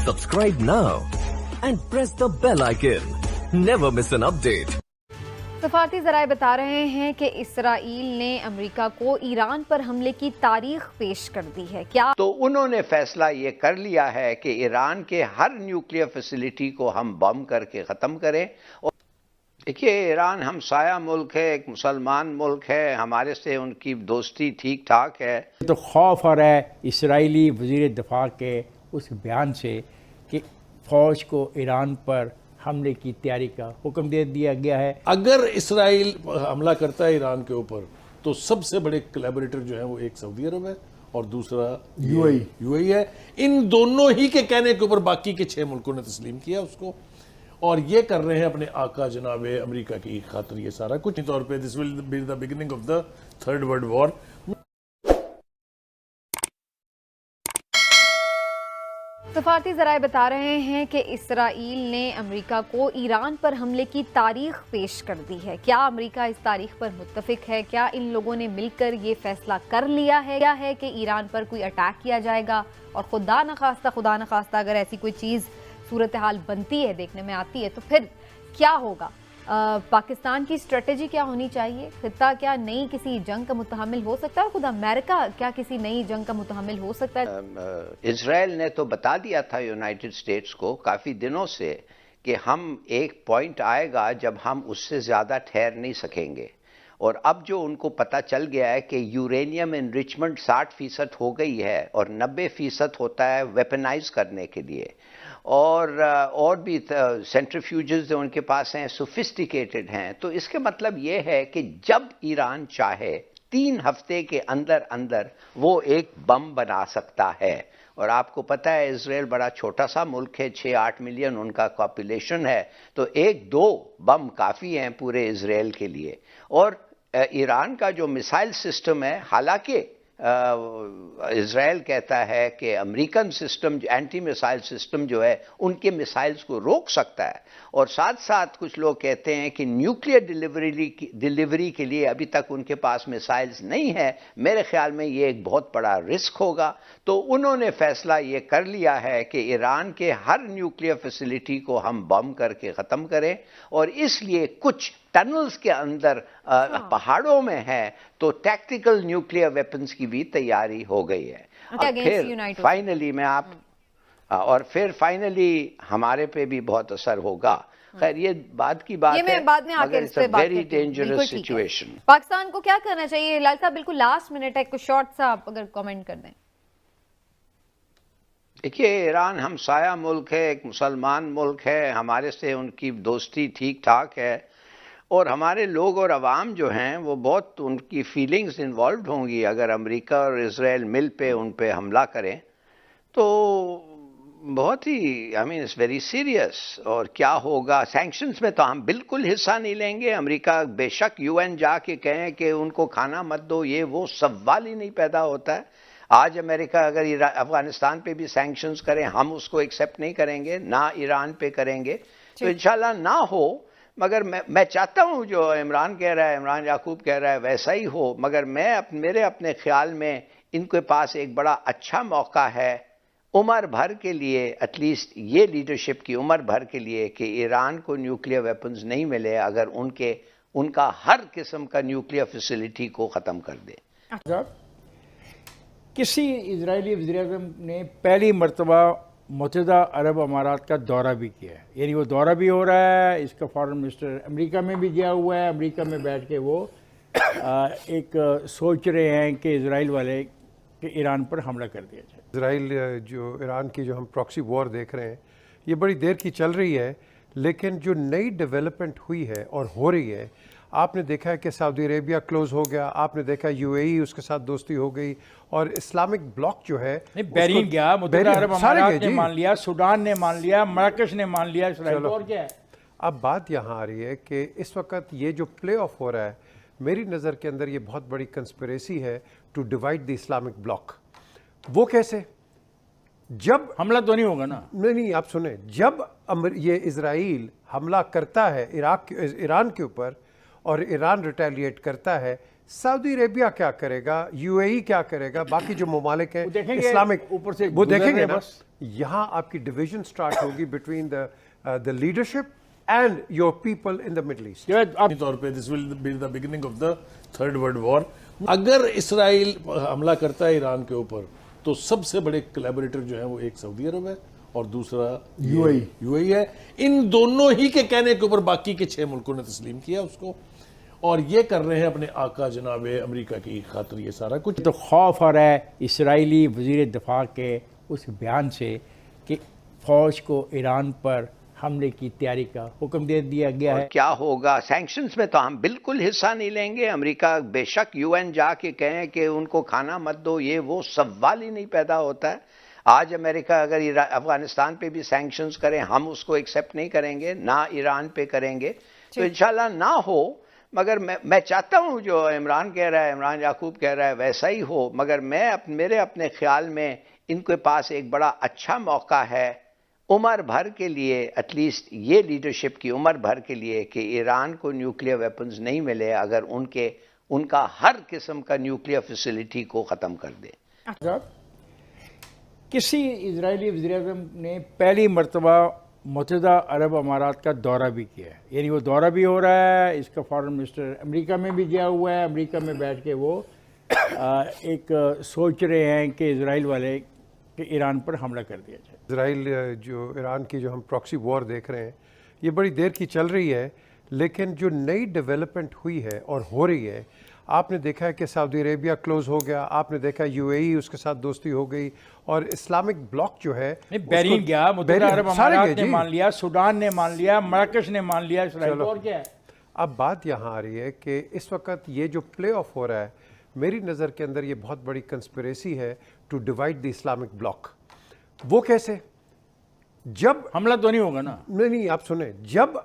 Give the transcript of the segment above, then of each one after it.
Subscribe now and press the bell icon. Never miss an update. सफारती ज़राए बता रहे हैं कि इसराइल ने अमेरिका को ईरान पर हमले की तारीख पेश कर दी है। क्या तो उन्होंने फैसला ये कर लिया है कि ईरान के हर न्यूक्लियर फैसिलिटी को हम बम करके ख़त्म करें। और देखिए, ईरान हमसाया मुल्क है, एक मुसलमान मुल्क है, हमारे से उनकी दोस्ती ठीक ठाक है। तो खौफ आ रहा है इसराइली वज़ीर दिफा के उस बयान से कि फ़ौज को ईरान पर हमले की तैयारी का हुक्म दे दिया गया है। अगर इसराइल हमला करता है ईरान के ऊपर तो सबसे बड़े कोलैबोरेटर जो है वो एक सऊदी अरब है और दूसरा यूएई है। इन दोनों ही के कहने के ऊपर बाकी के 6 मुल्कों ने तस्लीम किया उसको, और ये कर रहे हैं अपने आका जनाब अमेरिका की खातिर ये सारा कुछ। तौर पे this will be the beginning of the third world war. सफारती ज़राए बता रहे हैं कि इसराइल ने अमेरिका को ईरान पर हमले की तारीख पेश कर दी है। क्या अमेरिका इस तारीख पर मुत्तफिक है? क्या इन लोगों ने मिलकर ये फैसला कर लिया है क्या है कि ईरान पर कोई अटैक किया जाएगा? और खुदा न खास्ता अगर ऐसी कोई चीज़ सूरत हाल बनती है, देखने में आती है, तो फिर क्या होगा? पाकिस्तान की स्ट्रेटेजी क्या होनी चाहिए? खित्ता क्या नई किसी जंग का मुतहम्मिल हो सकता है? खुद अमेरिका क्या किसी नई जंग का मुतहम्मिल हो सकता है? इजराइल ने तो बता दिया था यूनाइटेड स्टेट्स को काफ़ी दिनों से कि हम एक पॉइंट आएगा जब हम उससे ज़्यादा ठहर नहीं सकेंगे। और अब जो उनको पता चल गया है कि यूरेनियम एनरिचमेंट 60% हो गई है और 90% होता है वेपनाइज करने के लिए, और भी सेंट्रीफ्यूजेस जो उनके पास हैं सोफिस्टिकेटेड हैं। तो इसके मतलब ये है कि जब ईरान चाहे 3 हफ्ते के अंदर अंदर वो एक बम बना सकता है। और आपको पता है इजराइल बड़ा छोटा सा मुल्क है, 6-8 मिलियन उनका पॉपुलेशन है, तो 1-2 बम काफ़ी हैं पूरे इजराइल के लिए। और ईरान का जो मिसाइल सिस्टम है, हालांकि इजराइल कहता है कि American system anti missile system जो है उनके मिसाइल्स को रोक सकता है, और साथ साथ कुछ लोग कहते हैं कि न्यूक्लियर डिलीवरी के लिए अभी तक उनके पास मिसाइल्स नहीं है। मेरे ख्याल में ये एक बहुत बड़ा रिस्क होगा। तो उन्होंने फैसला ये कर लिया है कि ईरान के हर न्यूक्लियर फैसिलिटी को हम बम करके ख़त्म करें, और इसलिए कुछ टनल्स के अंदर पहाड़ों में है तो टैक्टिकल न्यूक्लियर वेपन्स की भी तैयारी हो गई है। और फिर फाइनली हमारे पे भी बहुत असर होगा। खैर ये बाद की बात है, मगर it's a very dangerous situation. Pakistan को क्या करना चाहिए? लाल साहब बिल्कुल लास्ट मिनट है, कुछ शॉर्ट सा आप अगर कमेंट कर दें। देखिए, ईरान हमसाया मुल्क है, एक मुसलमान मुल्क है, हमारे से उनकी दोस्ती ठीक ठाक है, और हमारे लोग और अवाम जो हैं वो बहुत उनकी फीलिंग्स इन्वॉल्व होंगी। अगर अमेरिका और इजराइल मिल पे उन पे हमला करें तो बहुत ही इट्स वेरी सीरियस। और क्या होगा? सैंक्शंस में तो हम बिल्कुल हिस्सा नहीं लेंगे। अमेरिका बेशक यूएन जाके कहें कि उनको खाना मत दो, ये वो सवाल ही नहीं पैदा होता है। आज अमेरिका अगर अफगानिस्तान पे भी सैंक्शंस करें, हम उसको एक्सेप्ट नहीं करेंगे, ना ईरान पे करेंगे। तो इंशाल्लाह ना हो, मगर मैं चाहता हूं जो इमरान कह रहा है, इमरान याकूब कह रहा है, वैसा ही हो। मगर मेरे अपने ख्याल में इनके पास एक बड़ा अच्छा मौका है उम्र भर के लिए, एटलीस्ट ये लीडरशिप की उम्र भर के लिए, कि ईरान को न्यूक्लियर वेपन्स नहीं मिले अगर उनका हर किस्म का न्यूक्लियर फैसिलिटी को ख़त्म कर दे। किसी इजरायली वज़ीर-ए-आज़म ने पहली मरतबा मुत्तहिदा अरब अमारात का दौरा भी किया है, यानी वो दौरा भी हो रहा है। इसका फॉरेन मिनिस्टर अमेरिका में भी गया हुआ है। अमेरिका में बैठ के वो एक सोच रहे हैं कि इजराइल वाले कि ईरान पर हमला कर दिया जाए। इजराइल जो ईरान की जो हम प्रॉक्सी वॉर देख रहे हैं, ये बड़ी देर की चल रही है, लेकिन जो नई डेवलपमेंट हुई है और हो रही है, आपने देखा है कि सऊदी अरेबिया क्लोज हो गया, आपने देखा यूएई उसके साथ दोस्ती हो गई, और इस्लामिक ब्लॉक जो है बहरीन गया, मुत्तहिदा अरब अमारात ने मान लिया, सूडान ने मान लिया, मराकश ने मान लिया, इसराइल और क्या है। अब बात यहाँ आ रही है कि इस वक्त ये जो प्ले ऑफ हो रहा है, मेरी नज़र के अंदर ये बहुत बड़ी कंस्पिरेसी है to divide the Islamic bloc. वो कैसे? जब हमला तो नहीं होगा ना। नहीं, आप सुने, जब ये इजराइल हमला करता है ईरान के ऊपर और ईरान रिटेलिएट करता है, सऊदी अरेबिया क्या करेगा, यूएई क्या करेगा, बाकी जो ममालिक हैं इस्लामिक ऊपर से वो देखेंगे ना। यहाँ आपकी डिवीजन स्टार्ट होगी between the leadership and your people in the middle east. तौर पे this will be the beginning of the third world war. अगर इसराइल हमला करता है ईरान के ऊपर तो सबसे बड़े कोलैबोरेटर जो है वो एक सऊदी अरब है और दूसरा यूएई है। इन दोनों ही के कहने के ऊपर बाकी के 6 मुल्कों ने तस्लीम किया उसको, और ये कर रहे हैं अपने आका जनाब अमेरिका की खातिर ये सारा कुछ। तो खौफ आ रहा है इसराइली वज़ीर दिफा के उस बयान से कि फ़ौज को ईरान पर हमले की तैयारी का हुक्म दे दिया गया है। क्या होगा सैंक्शंस में, तो हम बिल्कुल हिस्सा नहीं लेंगे। अमेरिका बेशक यूएन जाके कहें कि उनको खाना मत दो, ये वो सवाल ही नहीं पैदा होता है। आज अमेरिका अगर अफगानिस्तान पे भी सैंक्शंस करें, हम उसको एक्सेप्ट नहीं करेंगे, ना ईरान पे करेंगे, तो इंशाल्लाह ना हो। मगर मैं चाहता हूं जो इमरान कह रहा है, इमरान याकूब कह रहा है, वैसा ही हो। मगर मेरे अपने ख्याल में इनके पास एक बड़ा अच्छा मौका है उम्र भर के लिए, एटलीस्ट ये लीडरशिप की उम्र भर के लिए, कि ईरान को न्यूक्लियर वेपन्स नहीं मिले अगर उनका हर किस्म का न्यूक्लियर फैसिलिटी को ख़त्म कर दे। किसी इजरायली वज़ीर-ए-आज़म ने पहली मरतबा मुत्तहिदा अरब अमारात का दौरा भी किया है, यानी वो दौरा भी हो रहा है। इसका फॉरेन मिनिस्टर अमेरिका में भी गया हुआ है। अमेरिका में बैठ के वो एक सोच रहे हैं कि इजराइल वाले कि ईरान पर हमला कर दिया जाए। इसराइल जो ईरान की जो हम प्रॉक्सी वॉर देख रहे हैं, ये बड़ी देर की चल रही है, लेकिन जो नई डेवलपमेंट हुई है और हो रही है, आपने देखा है कि सऊदी अरेबिया क्लोज हो गया, आपने देखा यूएई उसके साथ दोस्ती हो गई, और इस्लामिक ब्लॉक जो है बहरीन गया, मुत्तहिदा अरब अमारात ने मान लिया, सूडान ने मान लिया, मराकश ने मान लिया, इसराइल और क्या है। अब बात यहाँ आ रही है कि इस वक्त ये जो प्ले ऑफ हो रहा है, मेरी नज़र के अंदर ये बहुत बड़ी कंस्पिरेसी है to divide the Islamic bloc. वो कैसे? जब हमला तो नहीं होगा ना? नहीं, आप सुने, जब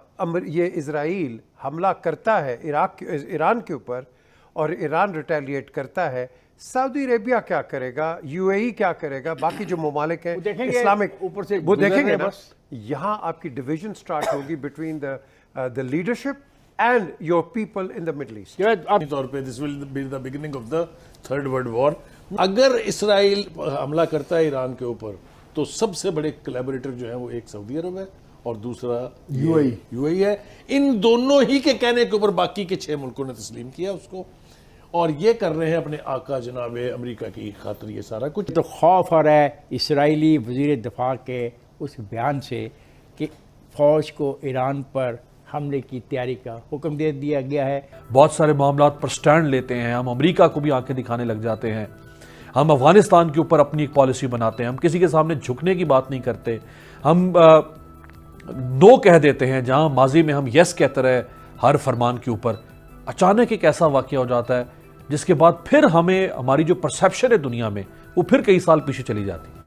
ये इजराइल हमला करता है ईरान के ऊपर और ईरान रिटेलिएट करता है, सऊदी अरेबिया क्या करेगा, यूएई क्या करेगा, बाकी जो ममालिक हैं इस्लामिक ऊपर से वो देखेंगे ना। यहाँ आपकी डिवीजन स्टार्ट होगी between the leadership and your people in the middle east. तौर पे this will be the beginning of the third world war. अगर इसराइल हमला करता है ईरान के ऊपर तो सबसे बड़े कोलैबोरेटर जो है वो एक सऊदी अरब है और दूसरा यूएई है। इन दोनों ही के कहने के ऊपर बाकी के 6 मुल्कों ने तस्लीम किया उसको, और ये कर रहे हैं अपने आका जनाब अमेरिका की खातिर ये सारा कुछ। तो खौफ आ रहा है इसराइली वज़ीर दिफा के उस बयान से कि फ़ौज को ईरान पर हमले की तैयारी का हुक्म दे दिया गया है। बहुत सारे मामलात पर स्टैंड लेते हैं, हम अमेरिका को भी आंखें दिखाने लग जाते हैं, हम अफगानिस्तान के ऊपर अपनी एक पॉलिसी बनाते हैं, हम किसी के सामने झुकने की बात नहीं करते, हम नो कह देते हैं जहां माजी में हम यस कहते रहे हर फरमान के ऊपर। अचानक एक ऐसा वाक़या हो जाता है जिसके बाद फिर हमें हमारी जो परसेप्शन है दुनिया में वो फिर कई साल पीछे चली जाती है।